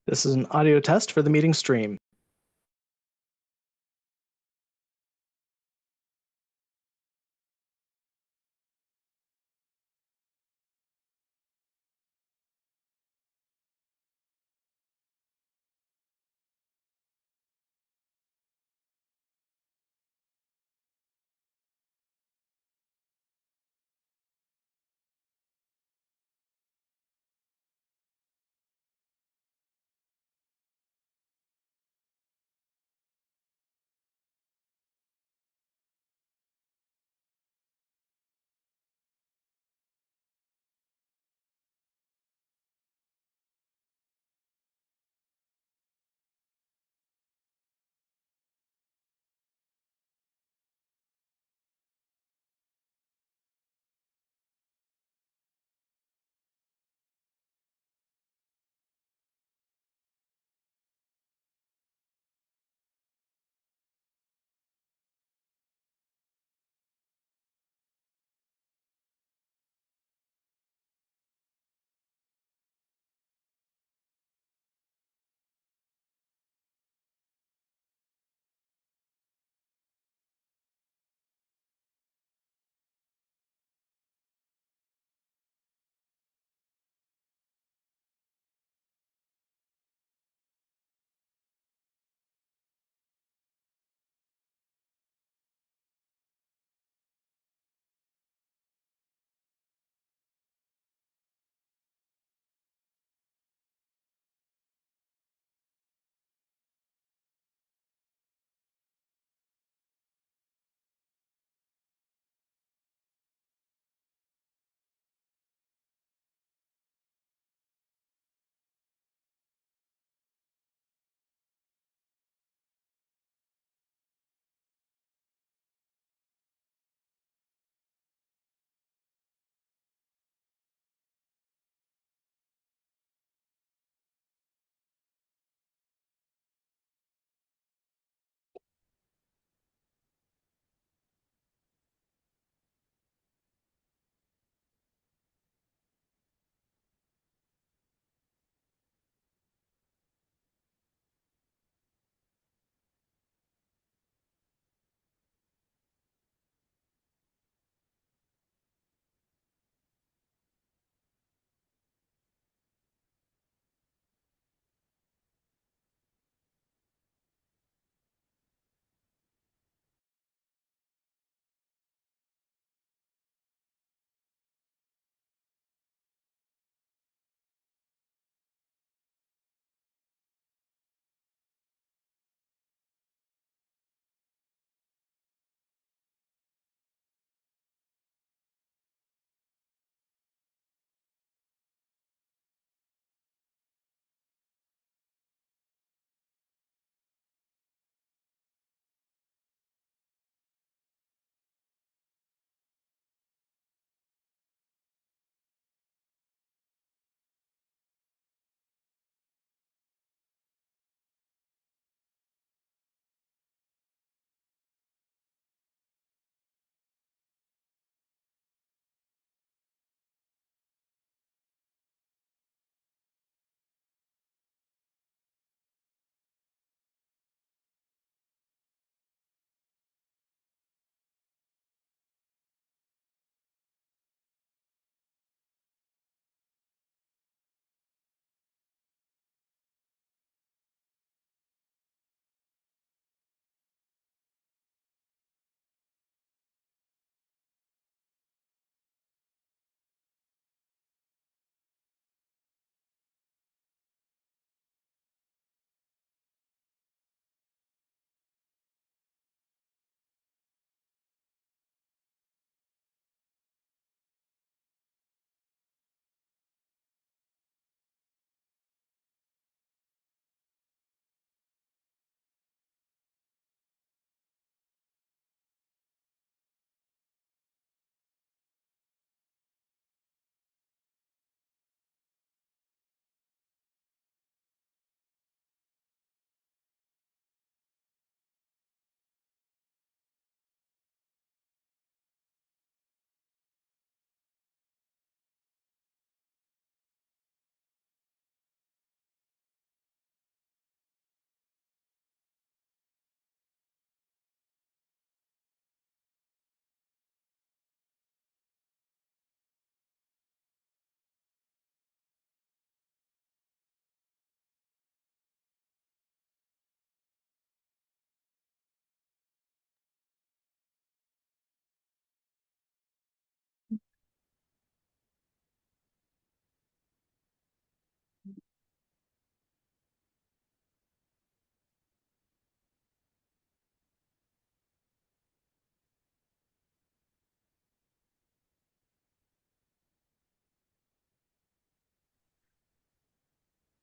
This is an audio test for the meeting stream.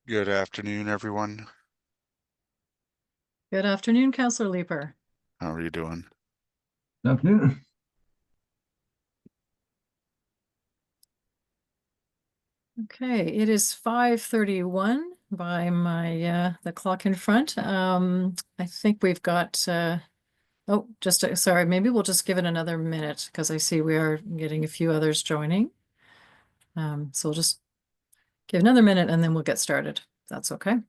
Good afternoon, everyone. Good afternoon, Councillor Leeper. How are you doing? Good afternoon. Okay, it is 5:31 by my the clock in front. I think we've got sorry, maybe we'll just give it another minute because I see we are getting a few others joining. So we'll just give another minute and then we'll get started. If that's okay.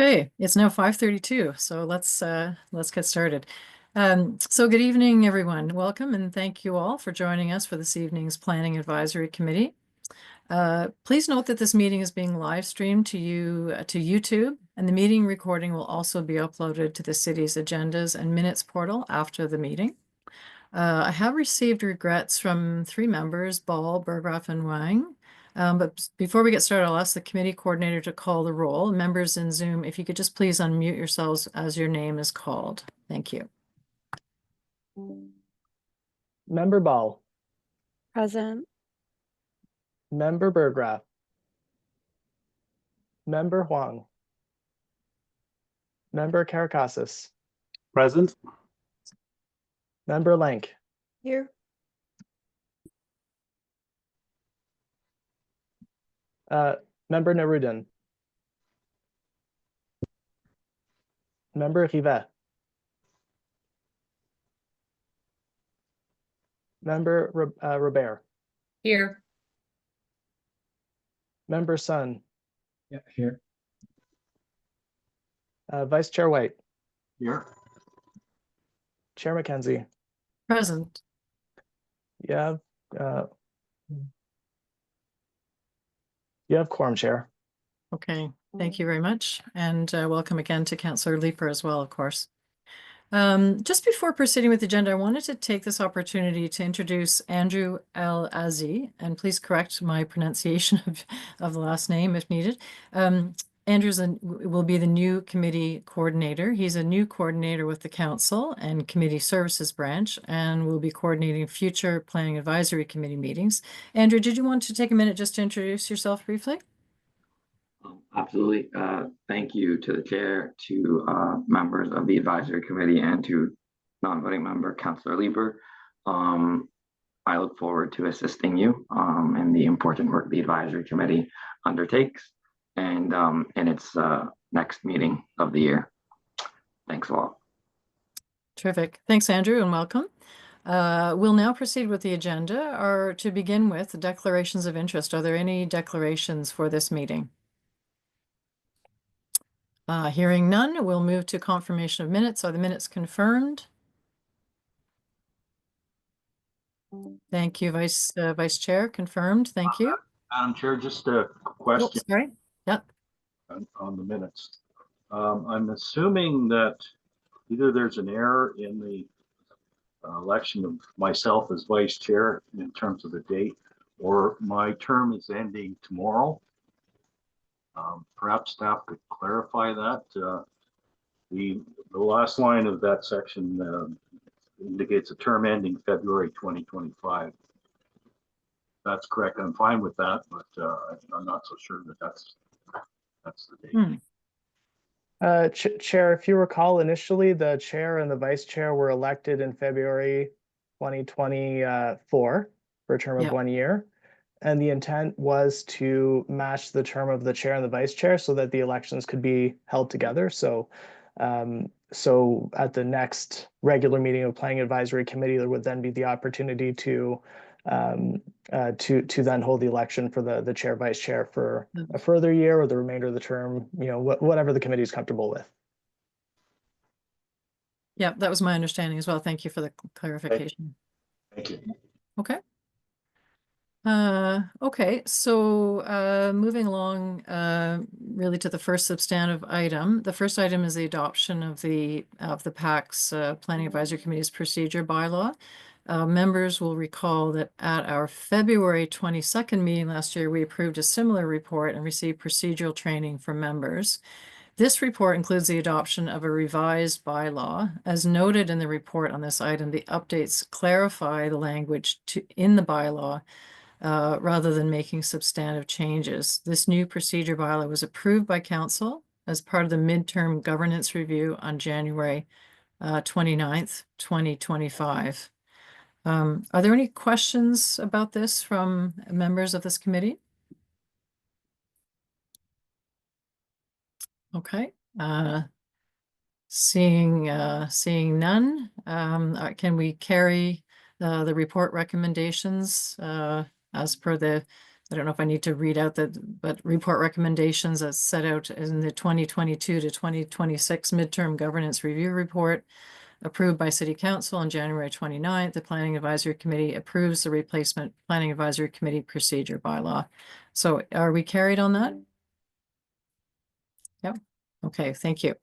Okay, it's now 5:32, so let's get started. So good evening, everyone. Welcome and thank you all for joining us for this evening's Planning Advisory Committee. Please note that this meeting is being live streamed to YouTube, and the meeting recording will also be uploaded to the city's agendas and minutes portal after the meeting. I have received regrets from 3 members, Ball, Burgraff, and Wang. But before we get started, I'll ask the committee coordinator to call the roll. Members in Zoom, if you could just please unmute yourselves as your name is called. Thank you. Member Ball, Present. Member Burgraff, Member Huang, Member Caracasas, Present. Member Lank, Here. Member Nerudin, Member Rivet, Member Robert, Here. Member Sun, Yeah, here. Vice Chair White, Here. Chair McKenzie. Present. You have quorum, Chair. Okay, thank you very much. And welcome again to Councillor Leeper as well, of course. Just before proceeding with the agenda, I wanted to take this opportunity to introduce Andrew El-Azi, and please correct my pronunciation of the last name if needed. Andrew will be the new committee coordinator. He's a new coordinator with the council and committee services branch and will be coordinating future planning advisory committee meetings. Andrew, did you want to take a minute just to introduce yourself briefly? Absolutely. Thank you to the chair, to members of the advisory committee, and to non-voting member Councillor Leeper. I look forward to assisting you in the important work the advisory committee undertakes and in its next meeting of the year. Thanks a lot. Terrific. Thanks, Andrew, and welcome. We'll now proceed with the agenda, or to begin with, the declarations of interest. Are there any declarations for this meeting? Hearing none, we'll move to confirmation of minutes. Are the minutes confirmed? Thank you, Vice Chair. Confirmed. Thank you. Madam Chair, just a question Sorry. Yep. on the minutes. I'm assuming that either there's an error in the election of myself as vice chair in terms of the date, or my term is ending tomorrow. Perhaps staff could clarify that. The last line of that section indicates a term ending February 2025. That's correct. I'm fine with that, but I'm not so sure that that's the date. Chair, if you recall, initially the chair and the vice chair were elected in February 2024 for a term of 1 year. And the intent was to match the term of the chair and the vice chair so that the elections could be held together. So at the next regular meeting of Planning Advisory Committee, there would then be the opportunity to then hold the election for the chair, vice chair for a further year or the remainder of the term, whatever the committee is comfortable with. Yeah, that was my understanding as well. Thank you for the clarification. Thank you. Okay. Okay, so moving along really to the first substantive item. The first item is the adoption of the PAC's Planning Advisory Committee's procedure bylaw. Members will recall that at our February 22nd meeting last year, we approved a similar report and received procedural training from members. This report includes the adoption of a revised bylaw. As noted in the report on this item, the updates clarify the language in the bylaw rather than making substantive changes. This new procedure bylaw was approved by council as part of the midterm governance review on January 29th, 2025. Are there any questions about this from members of this committee? Okay. Seeing none, can we carry the report recommendations as per the, I don't know if I need to read out but report recommendations as set out in the 2022 to 2026 midterm governance review report approved by City Council on January 29th. The Planning Advisory Committee approves the replacement Planning Advisory Committee procedure bylaw. So are we carried on that? Yep. Okay, thank you.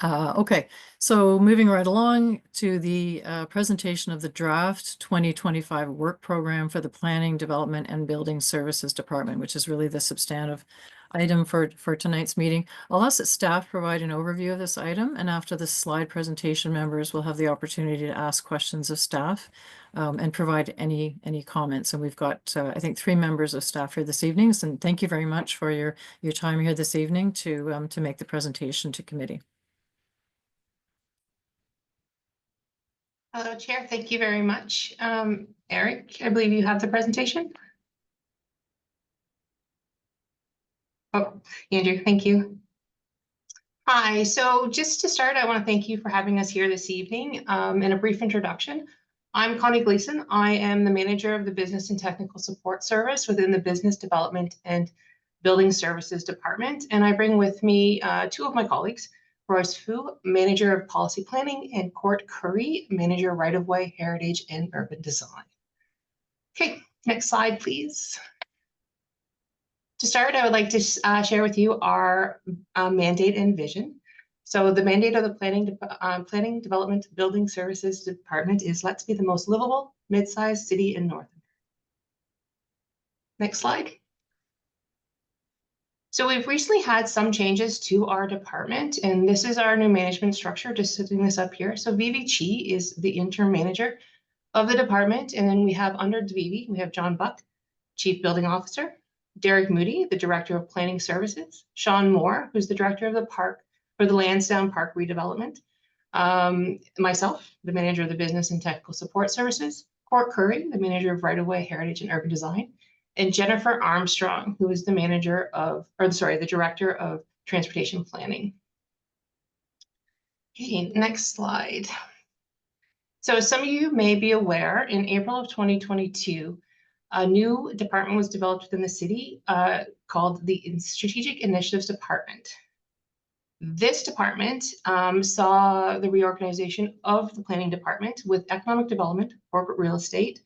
Okay, so moving right along to the presentation of the draft 2025 work program for the Planning, Development, and Building Services Department, which is really the substantive item for tonight's meeting. I'll ask that staff provide an overview of this item, and after the slide presentation, members will have the opportunity to ask questions of staff and provide any comments. And we've got, I think, 3 members of staff here this evening, and thank you very much for your time here this evening to make the presentation to committee. Hello, Chair. Thank you very much. Eric, I believe you have the presentation. Oh, Andrew, thank you. Hi, so just to start, I want to thank you for having us here this evening. In a brief introduction, I'm Connie Gleason. I am the manager of the Business and Technical Support Service within the Business Development and Building Services Department, and I bring with me 2 of my colleagues, Royce Fu, Manager of Policy Planning, and Court Curry, Manager Right-of-Way, Heritage, and Urban Design. Okay, next slide, please. To start, I would like to share with you our mandate and vision. So the mandate of the Planning, Development, Building Services Department is let's be the most livable mid-sized city in North America. Next slide. So we've recently had some changes to our department, and this is our new management structure, just setting this up here. So Vivi Chi is the interim manager of the department, and then we have under Vivi, we have John Buck, Chief Building Officer, Derek Moody, the Director of Planning Services, Sean Moore, who's the Director of the Park for the Lansdowne Park Redevelopment, myself, the Manager of the Business and Technical Support Services, Court Curry, the Manager of Right-of-Way, Heritage, and Urban Design, and Jennifer Armstrong, who is the the Director of Transportation Planning. Okay, next slide. So some of you may be aware, in April of 2022, a new department was developed within the city called the Strategic Initiatives Department. This department saw the reorganization of the planning department with economic development, corporate real estate,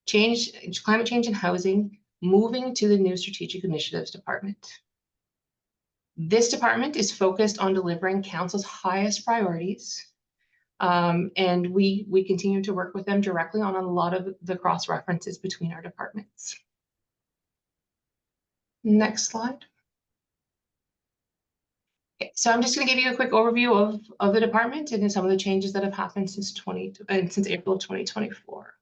climate change and housing, moving to the new Strategic Initiatives Department. This department is focused on delivering council's highest priorities, and we continue to work with them directly on a lot of the cross references between our departments. Next slide. Okay, so I'm just going to give you a quick overview of the department and some of the changes that have happened since April of 2024.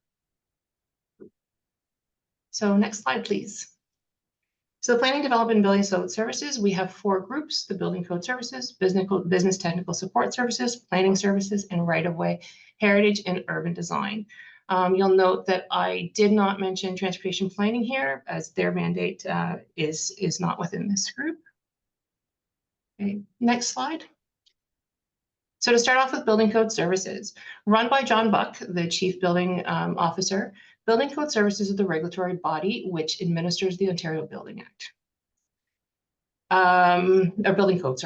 So next slide, please. So the Planning, Development, and Building Services, we have 4 groups: the Building Code Services, Business Technical Support Services, Planning Services, and Right-of-Way, Heritage, and Urban Design. You'll note that I did not mention Transportation Planning here, as their mandate is not within this group. Okay, next slide. So to start off with Building Code Services, run by John Buck, the Chief Building Officer, Building Code Services is the regulatory body which administers the Ontario Building Act. Building Code.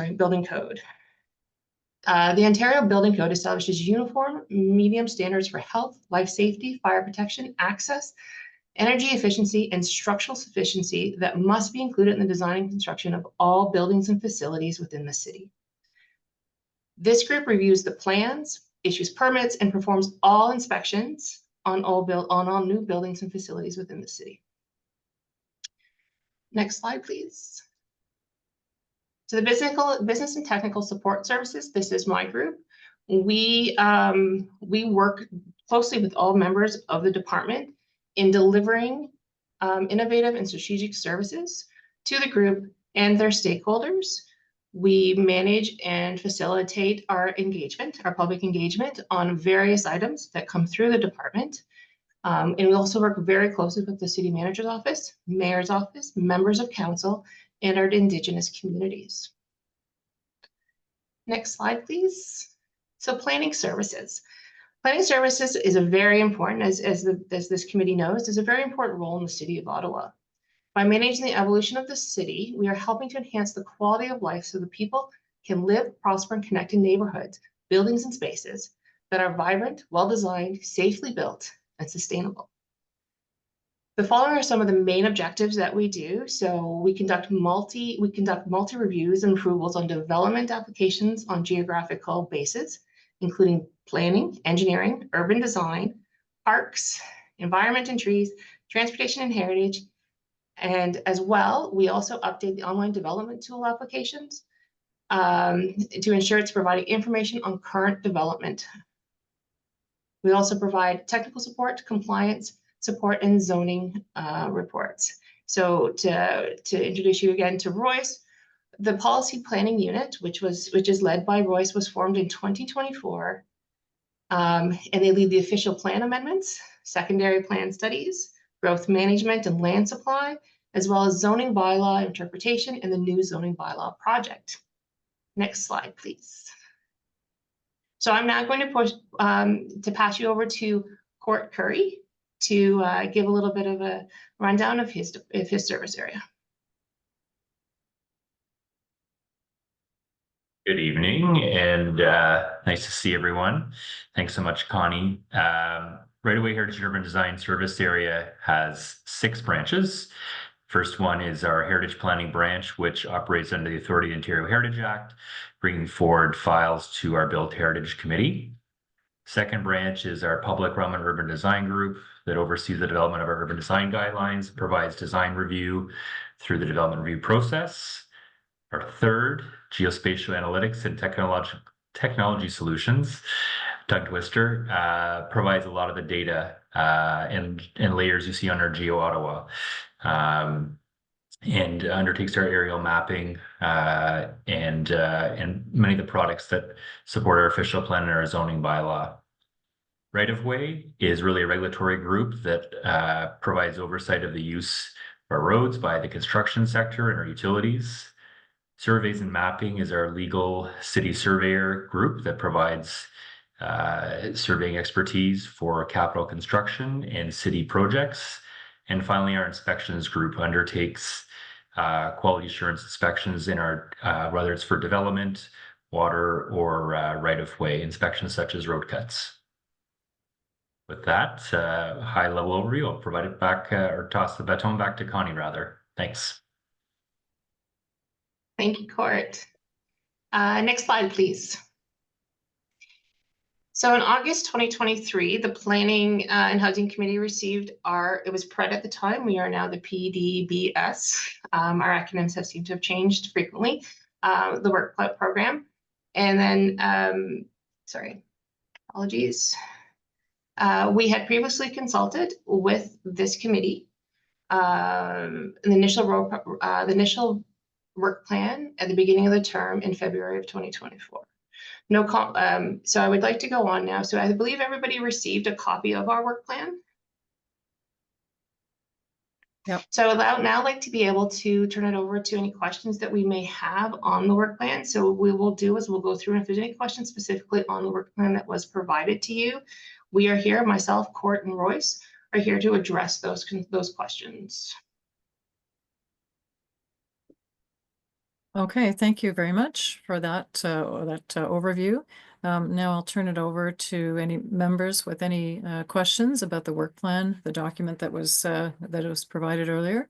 The Ontario Building Code establishes uniform medium standards for health, life safety, fire protection, access, energy efficiency, and structural sufficiency that must be included in the design and construction of all buildings and facilities within the city. This group reviews the plans, issues permits, and performs all inspections on all new buildings and facilities within the city. Next slide, please. So the business and technical support services, this is my group. We work closely with all members of the department in delivering innovative and strategic services to the group and their stakeholders. We manage and facilitate our engagement, our public engagement on various items that come through the department. And we also work very closely with the city manager's office, mayor's office, members of council, and our Indigenous communities. Next slide, please. So planning services. Planning services is a very important, as this committee knows, is a very important role in the city of Ottawa. By managing the evolution of the city, we are helping to enhance the quality of life so the people can live, prosper, and connect in neighborhoods, buildings, and spaces that are vibrant, well-designed, safely built, and sustainable. The following are some of the main objectives that we do. So we conduct multi reviews and approvals on development applications on geographical basis, including planning, engineering, urban design, parks, environment and trees, transportation and heritage. And as well, we also update the online development tool applications to ensure it's providing information on current development. We also provide technical support, compliance support, and zoning reports. So to introduce you again to Royce, the policy planning unit, which is led by Royce, was formed in 2024, and they lead the official plan amendments, secondary plan studies, growth management and land supply, as well as zoning bylaw interpretation and the new zoning bylaw project. Next slide, please. So I'm now going to pass you over to Court Curry to give a little bit of a rundown of his service area. Good evening, and nice to see everyone. Thanks so much, Connie. Right Away Heritage and Urban Design Service Area has 6 branches. First one is our Heritage Planning Branch, which operates under the authority of the Ontario Heritage Act, bringing forward files to our Built Heritage Committee. Second branch is our Public Realm and Urban Design Group that oversees the development of our urban design guidelines, provides design review through the development review process. Our third, Geospatial Analytics and Technology Solutions, tongue twister, provides a lot of the data and layers you see on our Geo Ottawa, and undertakes our aerial mapping and many of the products that support our official plan and our zoning bylaw. Right of Way is really a regulatory group that provides oversight of the use of our roads by the construction sector and our utilities. Surveys and Mapping is our legal city surveyor group that provides surveying expertise for capital construction and city projects. And finally, our inspections group undertakes quality assurance inspections in our, whether it's for development, water, or right-of-way inspections such as road cuts. With that high-level overview, I'll provide it back or toss the baton back to Connie, rather. Thanks. Thank you, Court. Next slide, please. So in August 2023, the Planning and Housing Committee received it was PRED at the time, we are now the PDBS. Our acronyms seem to have changed frequently, the work program. And then, sorry, apologies. We had previously consulted with this committee, the initial work plan at the beginning of the term in February of 2024. So I would like to go on now. So I believe everybody received a copy of our work plan. Yep. So I'd now like to be able to turn it over to any questions that we may have on the work plan. So what we will do is we'll go through, and if there's any questions specifically on the work plan that was provided to you, we are here, myself, Court, and Royce are here to address those questions. Okay, thank you very much for that overview. Now I'll turn it over to any members with any questions about the work plan, the document that was provided earlier. Are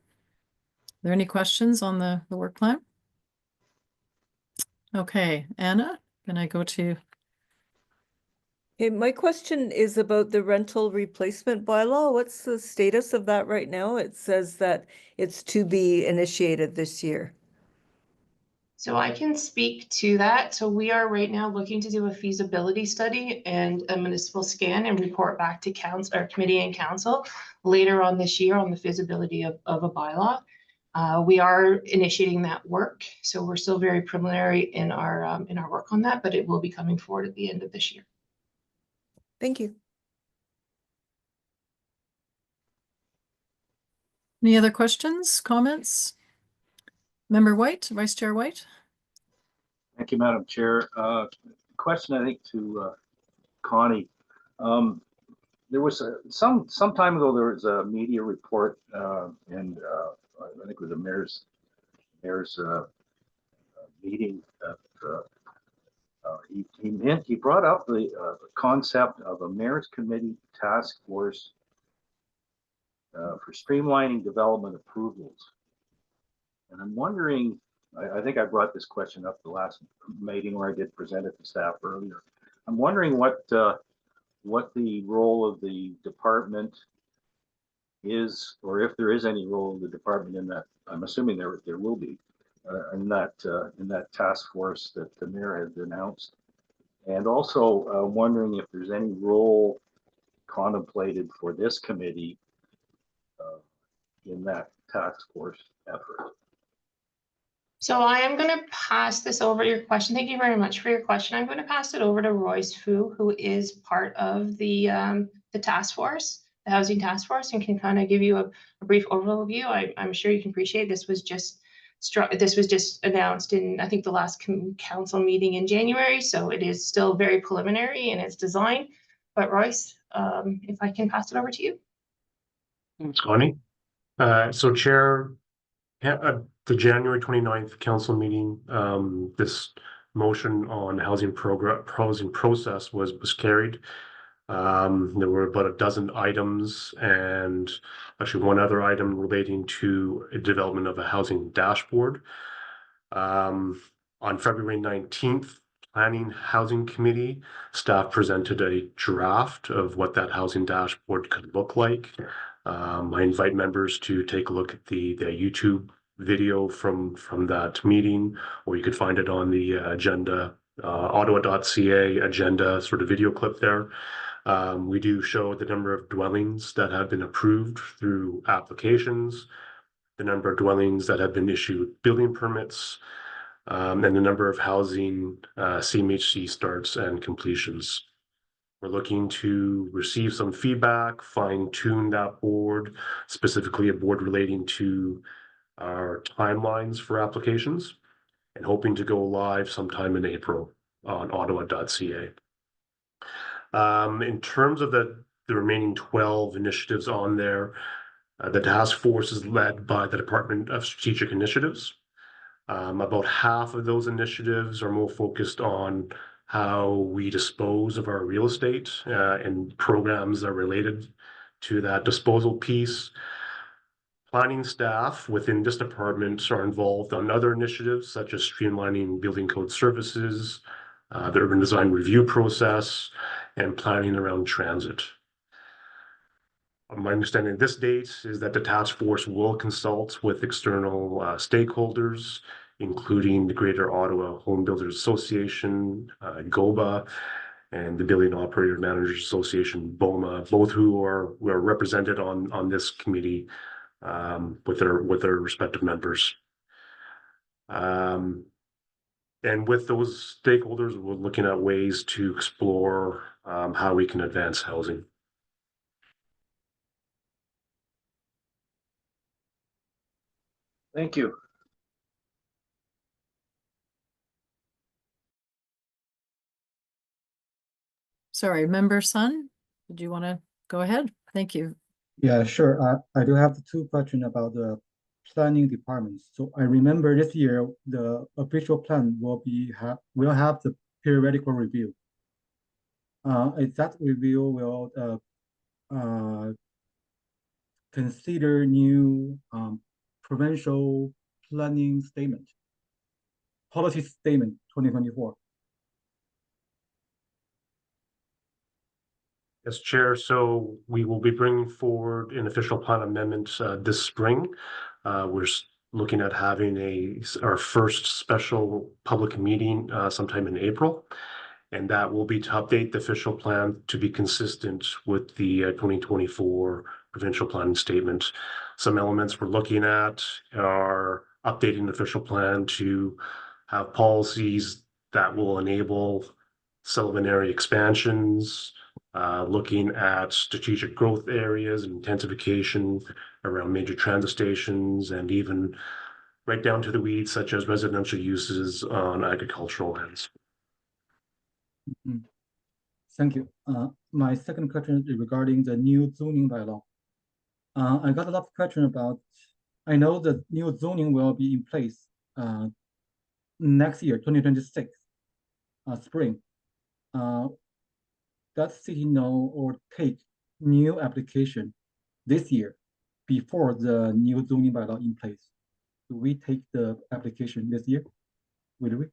there any questions on the work plan? Okay, Anna, can I go to you? Hey, my question is about the rental replacement bylaw. What's the status of that right now? It says that it's to be initiated this year. So I can speak to that. So we are right now looking to do a feasibility study and a municipal scan and report back to council, or committee and council later on this year on the feasibility of a bylaw. We are initiating that work, so we're still very preliminary in our work on that, but it will be coming forward at the end of this year. Thank you. Any other questions, comments? Member White, Vice Chair White? Thank you, Madam Chair. Question, I think, to Connie. There was some time ago, there was a media report, and I think it was a mayor's meeting that he brought up the concept of a mayor's committee task force for streamlining development approvals. And I'm wondering, I think I brought this question up the last meeting where I did present it to staff earlier. I'm wondering what the role of the department is, or if there is any role of the department in that. I'm assuming there will be in that task force that the mayor has announced. And also wondering if there's any role contemplated for this committee in that task force effort. So I am going to pass this over, your question. Thank you very much for your question. I'm going to pass it over to Royce Fu, who is part of the task force, the housing task force, and can kind of give you a brief overview. I'm sure you can appreciate this was just announced in, I think, the last council meeting in January. So it is still very preliminary in its design. But Royce, if I can pass it over to you. Thanks, Connie. So Chair, the January 29th council meeting, this motion on housing process was carried. There were about a dozen items, and actually one other item relating to a development of a housing dashboard. On February 19th, Planning Housing Committee staff presented a draft of what that housing dashboard could look like. I invite members to take a look at the YouTube video from that meeting, or you could find it on the agenda, ottawa.ca agenda sort of video clip there. We do show the number of dwellings that have been approved through applications, the number of dwellings that have been issued building permits, and the number of housing CMHC starts and completions. We're looking to receive some feedback, fine-tune that board, specifically a board relating to our timelines for applications, and hoping to go live sometime in April on ottawa.ca. In terms of the remaining 12 initiatives on there, the task force is led by the Department of Strategic Initiatives. About half of those initiatives are more focused on how we dispose of our real estate and programs that are related to that disposal piece. Planning staff within this department are involved on other initiatives such as streamlining building code services, the urban design review process, and planning around transit. My understanding of this date is that the task force will consult with external stakeholders, including the Greater Ottawa Home Builders Association, GOBA, and the Building Operator Managers Association, BOMA, both who are represented on this committee with their respective members. And with those stakeholders, we're looking at ways to explore how we can advance housing. Thank you. Sorry, Member Sun, did you want to go ahead? Thank you. Yeah, sure. I do have two questions about the planning department. So I remember this year the official plan will have the periodical review. That review will consider new provincial planning statement, policy statement 2024. Yes, Chair. So we will be bringing forward an official plan amendment this spring. We're looking at having our first special public meeting sometime in April. And that will be to update the official plan to be consistent with the 2024 provincial planning statement. Some elements we're looking at are updating the official plan to have policies that will enable settlement area expansions, looking at strategic growth areas and intensification around major transit stations, and even right down to the weeds, such as residential uses on agricultural lands. Thank you. My second question is regarding the new zoning bylaw. I got a lot of questions about, I know the new zoning will be in place next year, 2026, spring. Does city know or take new application this year before the new zoning bylaw in place? Do we take the application this year? Will we?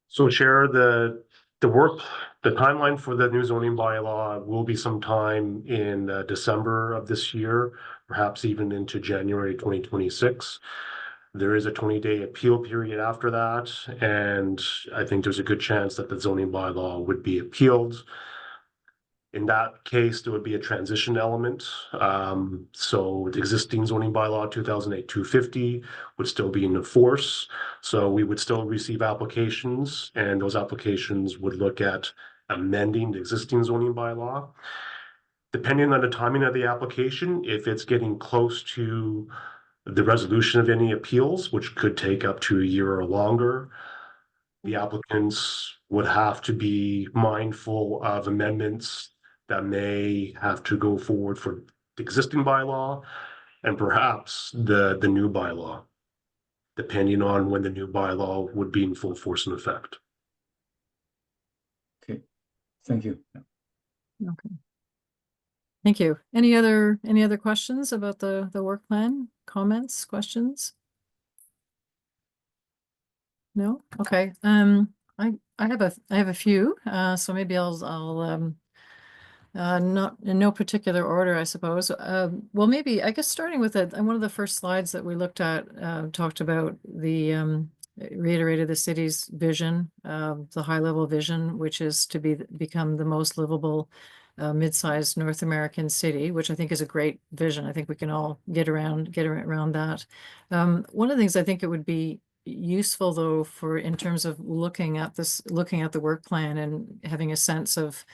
So, Chair, the timeline for the new zoning bylaw will be sometime in December of this year, perhaps even into January 2026. There is a 20-day appeal period after that, and I think there's a good chance that the zoning bylaw would be appealed. In that case, there would be a transition element. So the existing zoning bylaw 2008-250 would still be in force. So we would still receive applications, and those applications would look at amending the existing zoning bylaw. Depending on the timing of the application, if it's getting close to the resolution of any appeals, which could take up to a year or longer, the applicants would have to be mindful of amendments that may have to go forward for the existing bylaw and perhaps the new bylaw, depending on when the new bylaw would be in full force and effect. Okay, thank you. Okay. Thank you. Any other questions about the work plan? Comments, questions? No? Okay. I have a few, so maybe I'll not in no particular order, I suppose. Well, maybe I guess starting with one of the first slides that we looked at talked about reiterated the city's vision, the high level vision, which is to become the most livable mid-sized North American city, which I think is a great vision. I think we can all get around that. One of the things I think it would be useful though in terms of looking at the work plan and having a sense of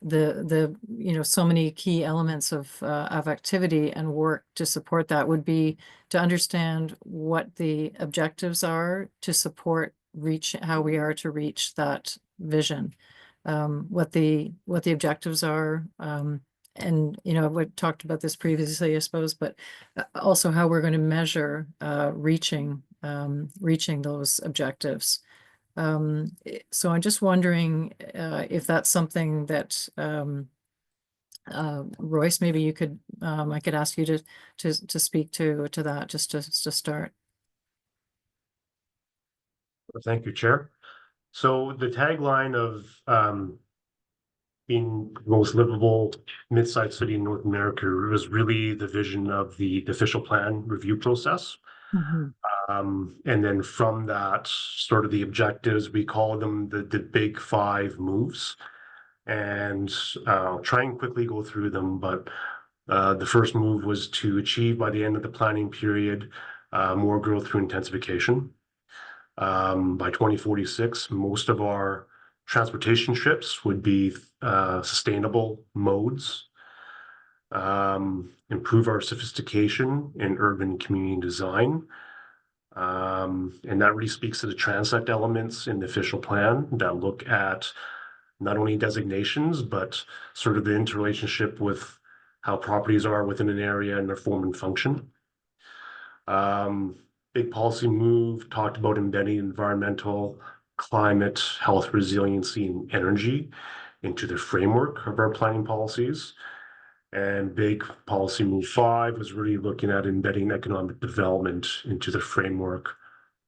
the so many key elements of activity and work to support that would be to understand what the objectives are to support how we are to reach that vision, what the objectives are, and we talked about this previously, I suppose, but also how we're going to measure reaching those objectives. So I'm just wondering if that's something that Royce, maybe you could I could ask you to speak to that just to start. Thank you, Chair. So the tagline of being the most livable mid-sized city in North America was really the vision of the official plan review process. And then from that, sort of the objectives, we call them the big 5 moves. And I'll try and quickly go through them, but the first move was to achieve by the end of the planning period more growth through intensification. By 2046, most of our transportation trips would be sustainable modes. Improve our sophistication in urban community design. And that really speaks to the transect elements in the official plan that look at not only designations, but sort of the interrelationship with how properties are within an area and their form and function. Big policy move talked about embedding environmental, climate, health, resiliency, and energy into the framework of our planning policies. And big policy move 5 was really looking at embedding economic development into the framework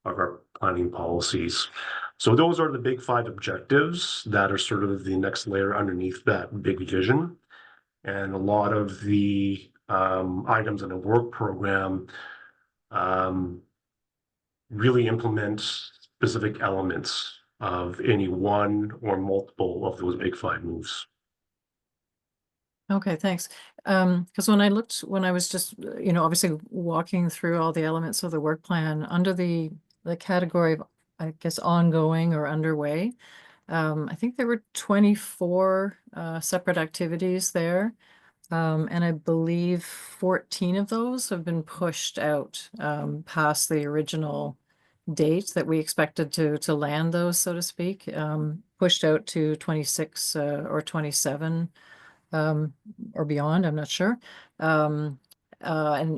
of our planning policies. So those are the big 5 objectives that are sort of the next layer underneath that big vision. And a lot of the items in the work program really implement specific elements of any one or multiple of those big 5 moves. Okay, thanks. Because when I was just, obviously walking through all the elements of the work plan under the category of, I guess, ongoing or underway, I think there were 24 separate activities there. And I believe 14 of those have been pushed out past the original date that we expected to land those, so to speak, pushed out to 26 or 27 or beyond, I'm not sure. And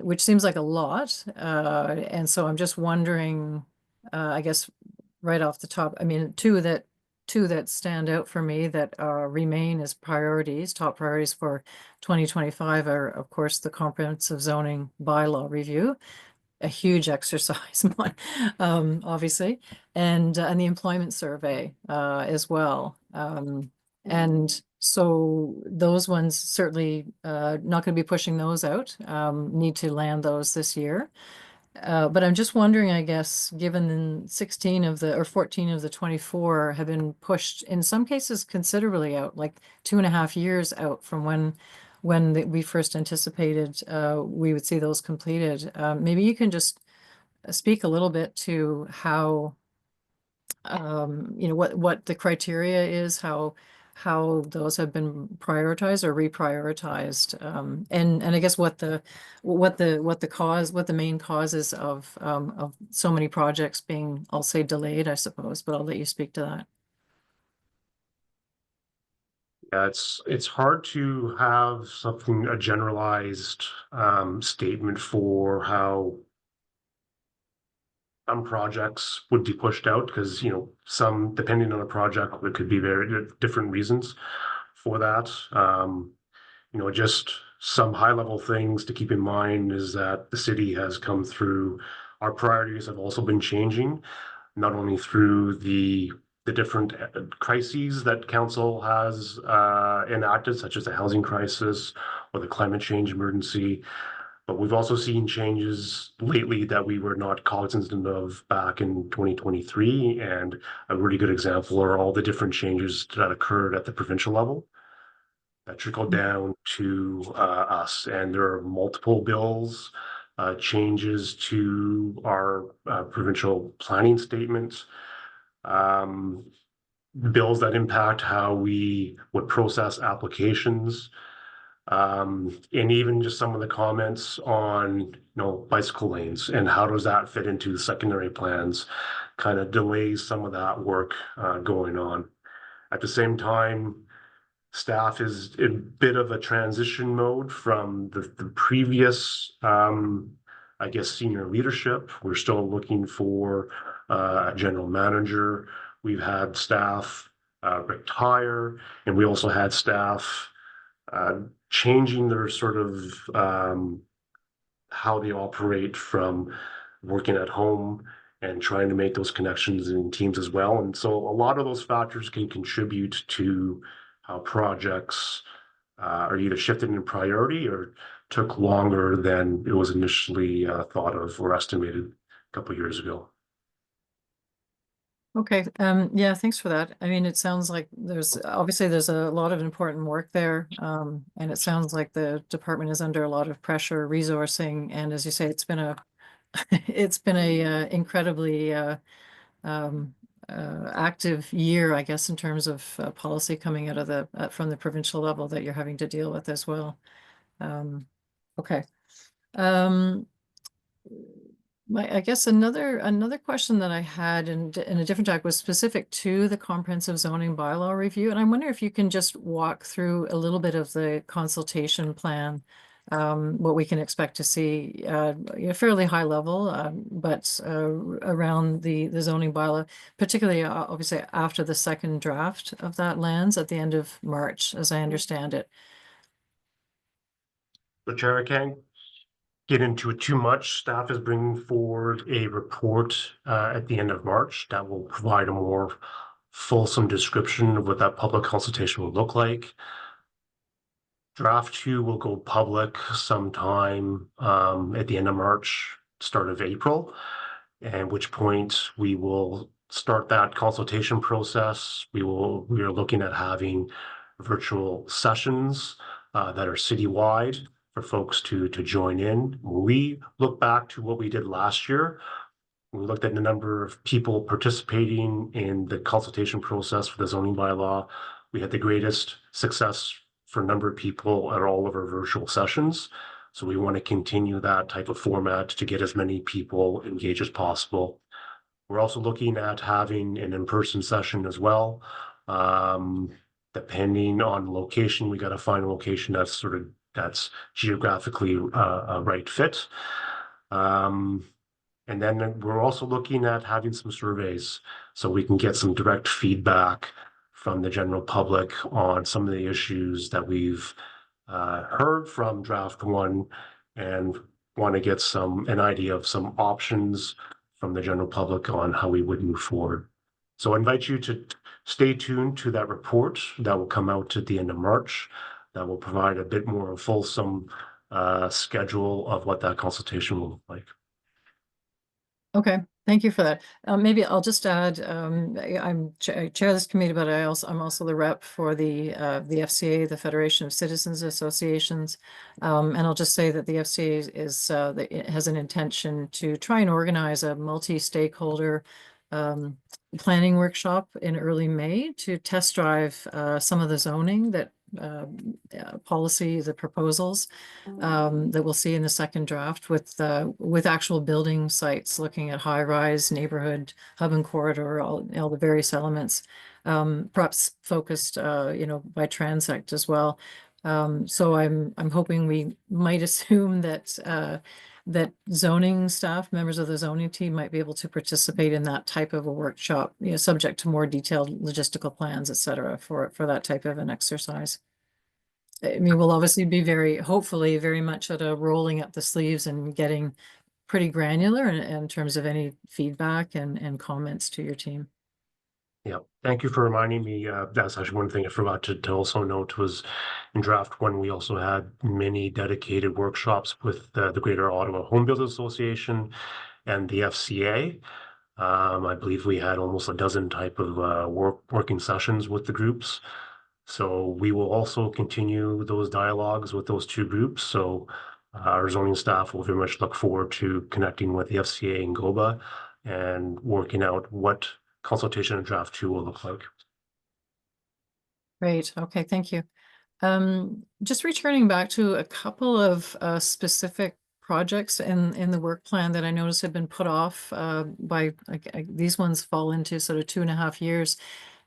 which seems like a lot. And so I'm just wondering, I guess right off the top, I mean, two that stand out for me that remain as priorities, top priorities for 2025 are, of course, the comprehensive zoning bylaw review, a huge exercise, obviously, and the employment survey as well. And so those ones certainly not going to be pushing those out, need to land those this year. But I'm just wondering, I guess, given 16 of the or 14 of the 24 have been pushed in some cases considerably out, like 2.5 years out from when we first anticipated we would see those completed. Maybe you can just speak a little bit to how what the criteria is, how those have been prioritized or reprioritized, and I guess what the main causes of so many projects being, I'll say, delayed, I suppose, but I'll let you speak to that. Yeah, it's hard to have a generalized statement for how some projects would be pushed out, because some, depending on a project, there could be very different reasons for that. Just some high level things to keep in mind is that the city has come through, our priorities have also been changing, not only through the different crises that council has enacted, such as the housing crisis or the climate change emergency, but we've also seen changes lately that we were not cognizant of back in 2023. And a really good example are all the different changes that occurred at the provincial level that trickled down to us. And there are multiple bills, changes to our provincial planning statements, bills that impact how we would process applications, and even just some of the comments on bicycle lanes and how does that fit into secondary plans kind of delays some of that work going on. At the same time, staff is in a bit of a transition mode from the previous I guess senior leadership. We're still looking for a general manager. We've had staff retire, and we also had staff changing their sort of how they operate from working at home and trying to make those connections in teams as well. And so a lot of those factors can contribute to how projects are either shifted in priority or took longer than it was initially thought of or estimated a couple of years ago. Okay. Yeah, thanks for that. I mean, it sounds like there's a lot of important work there. And it sounds like the department is under a lot of pressure, resourcing, and as you say, it's been a incredibly active year, I guess, in terms of policy coming out of from the provincial level that you're having to deal with as well. Okay. I guess another question that I had in a different track was specific to the comprehensive zoning bylaw review. And I wonder if you can just walk through a little bit of the consultation plan what we can expect to see, fairly high level, but around the zoning bylaw, particularly obviously after the second draft of that lands at the end of March, as I understand it. The chair, I can't get into it too much. Staff is bringing forward a report at the end of March that will provide a more fulsome description of what that public consultation will look like. Draft 2 will go public sometime at the end of March, start of April, at which point we will start that consultation process. We are looking at having virtual sessions that are citywide for folks to join in. When we look back to what we did last year, we looked at the number of people participating in the consultation process for the zoning bylaw. We had the greatest success for a number of people at all of our virtual sessions. So we want to continue that type of format to get as many people engaged as possible. We're also looking at having an in-person session as well. Depending on location, we got to find a location that's geographically a right fit. And then we're also looking at having some surveys so we can get some direct feedback from the general public on some of the issues that we've heard from draft 1, and want to get an idea of some options from the general public on how we would move forward. So I invite you to stay tuned to that report that will come out at the end of March. That will provide a bit more fulsome schedule of what that consultation will look like. Okay, thank you for that. Maybe I'll just add, I chair this committee, but I'm also the rep for the FCA, the Federation of Citizens Associations, and I'll just say that the FCA has an intention to try and organize a multi-stakeholder planning workshop in early May to test drive some of the zoning that policy, the proposals that we'll see in the second draft with actual building sites, looking at high-rise, neighborhood, hub and corridor, all the various elements, perhaps focused, by transect as well. So I'm hoping we might assume that zoning staff, members of the zoning team, might be able to participate in that type of a workshop, subject to more detailed logistical plans, et cetera, for that type of an exercise. I mean, we'll obviously be hopefully very much at a rolling up the sleeves and getting pretty granular in terms of any feedback and comments to your team. Yeah, thank you for reminding me. That's actually one thing I forgot to also note was in draft 1, we also had many dedicated workshops with the Greater Ottawa Home Builders Association and the FCA. I believe we had almost a dozen type of working sessions with the groups. So we will also continue those dialogues with those two groups. So our zoning staff will very much look forward to connecting with the FCA and GOBA and working out what consultation and draft 2 will look like. Great. Okay, thank you. Just returning back to a couple of specific projects in the work plan that I noticed have been put off these ones fall into sort of 2.5 years.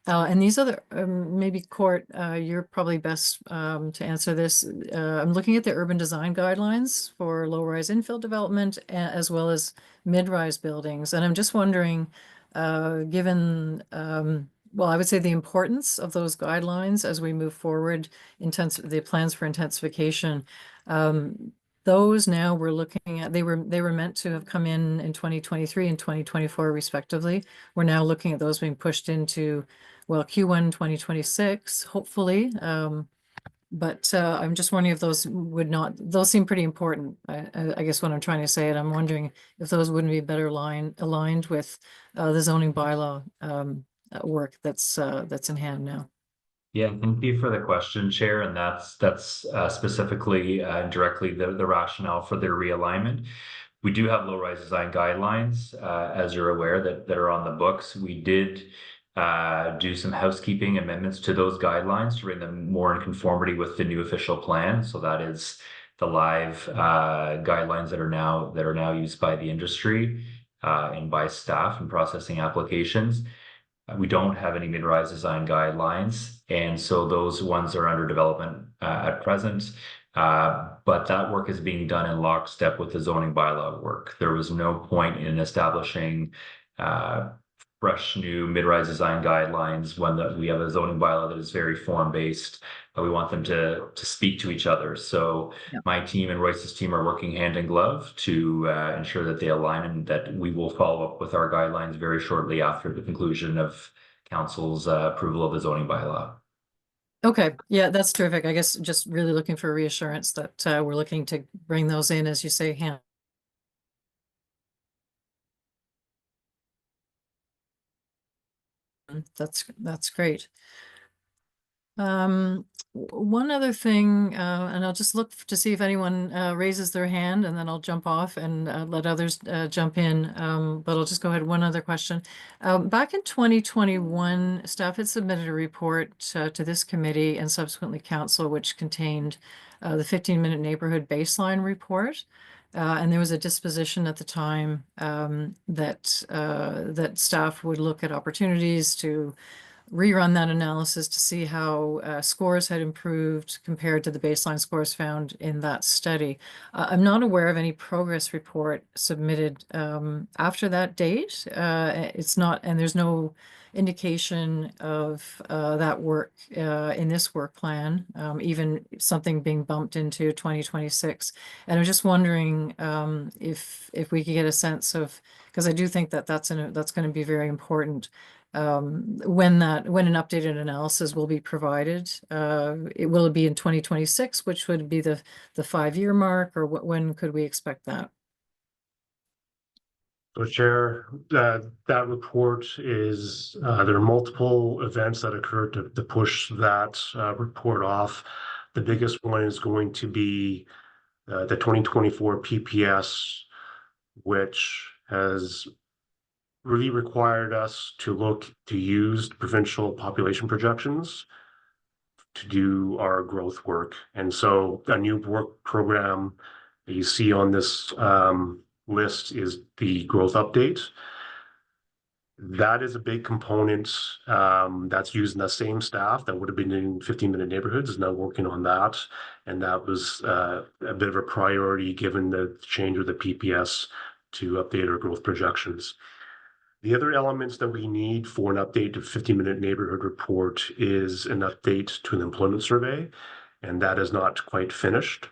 And these other, maybe Court, you're probably best to answer this. I'm looking at the urban design guidelines for low-rise infill development as well as mid-rise buildings. And I'm just wondering, given, well, I would say the importance of those guidelines as we move forward, the plans for intensification, those now we're looking at, they were meant to have come in 2023 and 2024 respectively. We're now looking at those being pushed into, well, Q1 2026, hopefully. But I'm just wondering if those those seem pretty important. I guess what I'm trying to say, and I'm wondering if those wouldn't be better aligned with the zoning bylaw work that's in hand now. Yeah, thank you for the question, Chair, and that's specifically directly the rationale for their realignment. We do have low-rise design guidelines, as you're aware, that are on the books. We did do some housekeeping amendments to those guidelines to bring them more in conformity with the new official plan. So that is the live guidelines that are now used by the industry and by staff in processing applications. We don't have any mid-rise design guidelines, and so those ones are under development at present. But that work is being done in lockstep with the zoning bylaw work. There was no point in establishing fresh new mid-rise design guidelines when we have a zoning bylaw that is very form-based, but we want them to speak to each other. So my team and Royce's team are working hand in glove to ensure that they align, and that we will follow up with our guidelines very shortly after the conclusion of council's approval of the zoning bylaw. Okay, yeah, that's terrific. I guess just really looking for reassurance that we're looking to bring those in, as you say, hand. That's great. One other thing, and I'll just look to see if anyone raises their hand, and then I'll jump off and let others jump in. But I'll just go ahead. One other question. Back in 2021, staff had submitted a report to this committee and subsequently council, which contained the 15-minute neighborhood baseline report. And there was a disposition at the time that staff would look at opportunities to rerun that analysis to see how scores had improved compared to the baseline scores found in that study. I'm not aware of any progress report submitted after that date. It's not, and there's no indication of that work in this work plan, even something being bumped into 2026. And I'm just wondering if we could get a sense of, because I do think that that's going to be very important. When an updated analysis will be provided, it will be in 2026, which would be the 5-year mark, or when could we expect that? So, Chair, that report is there are multiple events that occurred to push that report off. The biggest one is going to be the 2024 PPS, which has really required us to look to use provincial population projections to do our growth work. And so a new work program that you see on this list is the growth update. That is a big component that's using the same staff that would have been in 15-minute neighborhoods is now working on that. And that was a bit of a priority given the change of the PPS to update our growth projections. The other elements that we need for an update to 15-minute neighborhood report is an update to an employment survey, and that is not quite finished.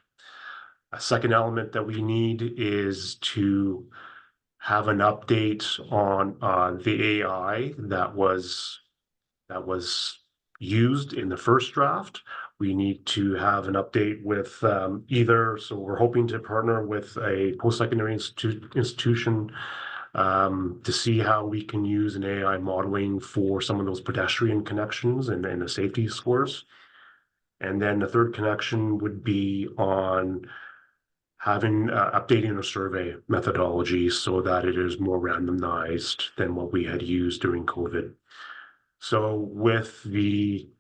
A second element that we need is to have an update on the AI that was used in the first draft. We need to have an update with so we're hoping to partner with a post-secondary institution to see how we can use an AI modeling for some of those pedestrian connections and the safety scores. And then the third connection would be on having updating the survey methodology so that it is more randomized than what we had used during COVID. So with the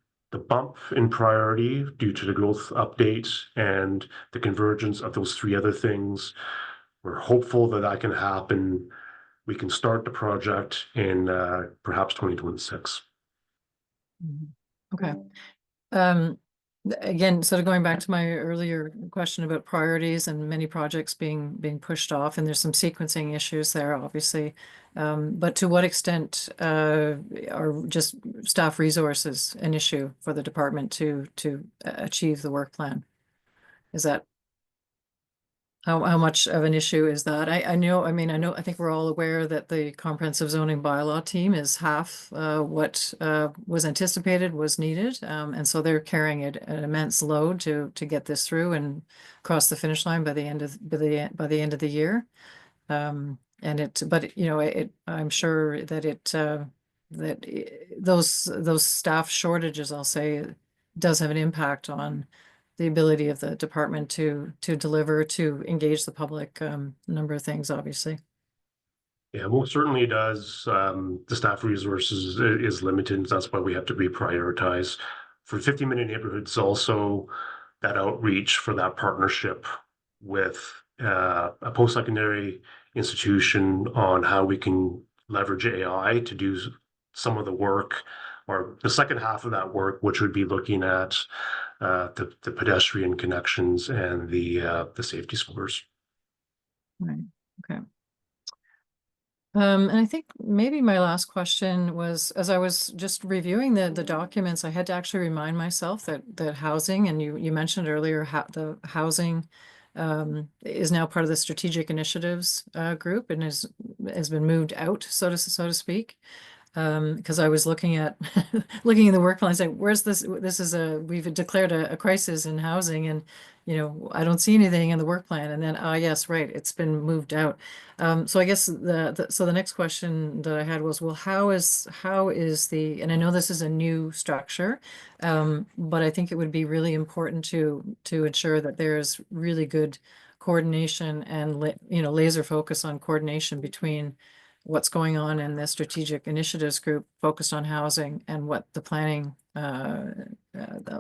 bump in priority due to the growth update and the convergence of those three other things, we're hopeful that that can happen. We can start the project in perhaps 2026. Okay. Again, sort of going back to my earlier question about priorities and many projects being pushed off, and there's some sequencing issues there, obviously. But to what extent are just staff resources an issue for the department to achieve the work plan? Is that how much of an issue is that? I think we're all aware that the comprehensive zoning bylaw team is half what was anticipated was needed. And so they're carrying an immense load to get this through and cross the finish line by the end of the year. I'm sure that those staff shortages, I'll say, does have an impact on the ability of the department to deliver, to engage the public, number of things, obviously. Yeah, most certainly does. The staff resources is limited. That's why we have to reprioritize. For 15-minute neighborhoods, also that outreach for that partnership with a post-secondary institution on how we can leverage AI to do some of the work, or the second half of that work, which would be looking at the pedestrian connections and the safety scores. Right. Okay. And I think maybe my last question was, as I was just reviewing the documents, I had to actually remind myself that housing, and you mentioned earlier the housing is now part of the strategic initiatives group and has been moved out, so to speak. Because I was looking at looking in the work plan, I said, where's this? This is we've declared a crisis in housing, and I don't see anything in the work plan. And then yes, right, it's been moved out. So I guess so the next question that I had was, well, how is the, and I know this is a new structure, but I think it would be really important to ensure that there's really good coordination and laser focus on coordination between what's going on in the strategic initiatives group focused on housing and what the planning,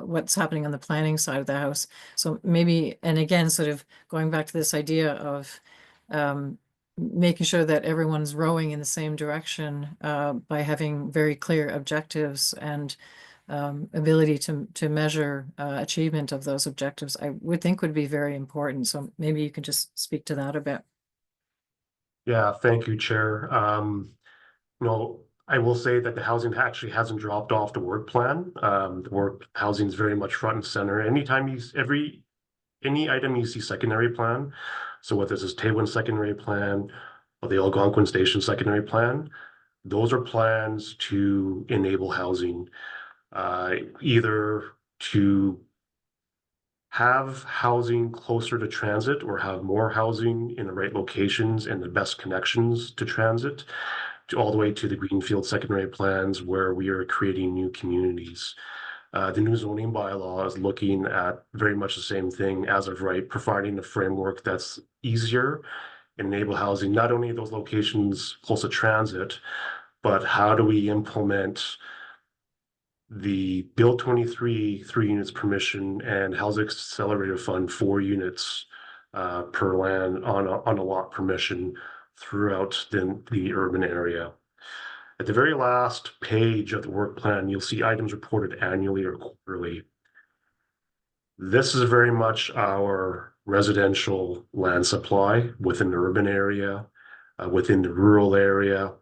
what's happening on the planning side of the house. So maybe, and again, sort of going back to this idea of making sure that everyone's rowing in the same direction by having very clear objectives and ability to measure achievement of those objectives, I would think would be very important. So maybe you can just speak to that a bit. Yeah, thank you, Chair. I will say that the housing actually hasn't dropped off the work plan. The work housing is very much front and center. Anytime any item you see secondary plan, so whether this is Taywin secondary plan or the Algonquin Station secondary plan, those are plans to enable housing, either to have housing closer to transit or have more housing in the right locations and the best connections to transit, all the way to the greenfield secondary plans where we are creating new communities. The new zoning bylaw is looking at very much the same thing as of right, providing a framework that's easier, enable housing, not only those locations close to transit, but how do we implement the Bill 23 3 units permission and Housing Accelerator Fund 4 units per land on a lot permission throughout the urban area. At the very last page of the work plan, you'll see items reported annually or quarterly. This is very much our residential land supply within the urban area, within the rural area.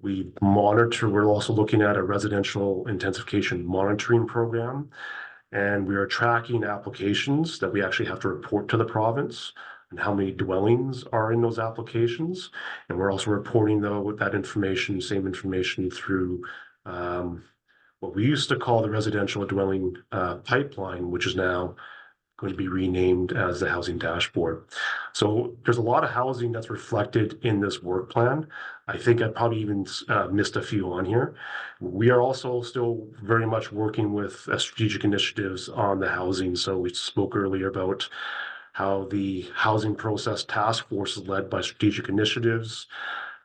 We monitor, we're also looking at a residential intensification monitoring program, and we are tracking applications that we actually have to report to the province and how many dwellings are in those applications. And we're also reporting that information, same information through what we used to call the residential dwelling pipeline, which is now going to be renamed as the housing dashboard. So there's a lot of housing that's reflected in this work plan. I think I probably even missed a few on here. We are also still very much working with strategic initiatives on the housing. So we spoke earlier about how the housing process task force is led by strategic initiatives.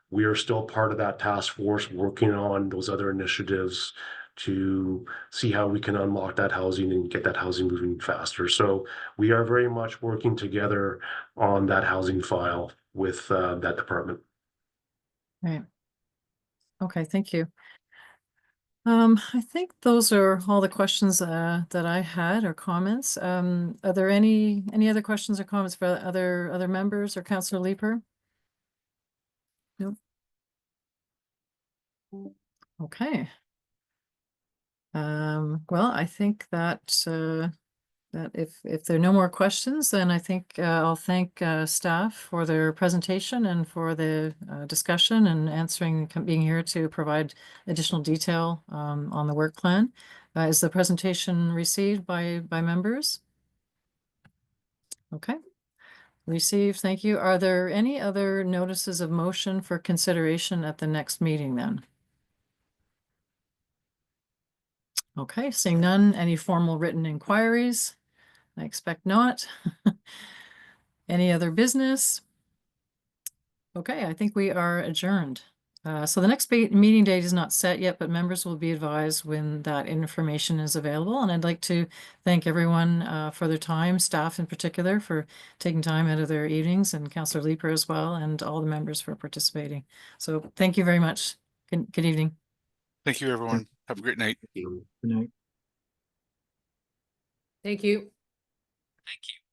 We are still part of that task force working on those other initiatives to see how we can unlock that housing and get that housing moving faster. So we are very much working together on that housing file with that department. Right. Okay, thank you. I think those are all the questions that I had or comments. Are there any other questions or comments for other members or Councillor Leeper? Nope. Okay. Well, I think that that if there are no more questions, then I think I'll thank staff for their presentation and for the discussion and being here to provide additional detail on the work plan. Is the presentation received by members? Okay. Received, thank you. Are there any other notices of motion for consideration at the next meeting then? Okay, seeing none, any formal written inquiries? I expect not. Any other business? Okay, I think we are adjourned. So the next meeting date is not set yet, but members will be advised when that information is available. And I'd like to thank everyone for their time, staff in particular, for taking time out of their evenings, and Councillor Leeper as well, and all the members for participating. So thank you very much. Good evening. Thank you, everyone. Have a great night. Good night. Thank you. Thank you.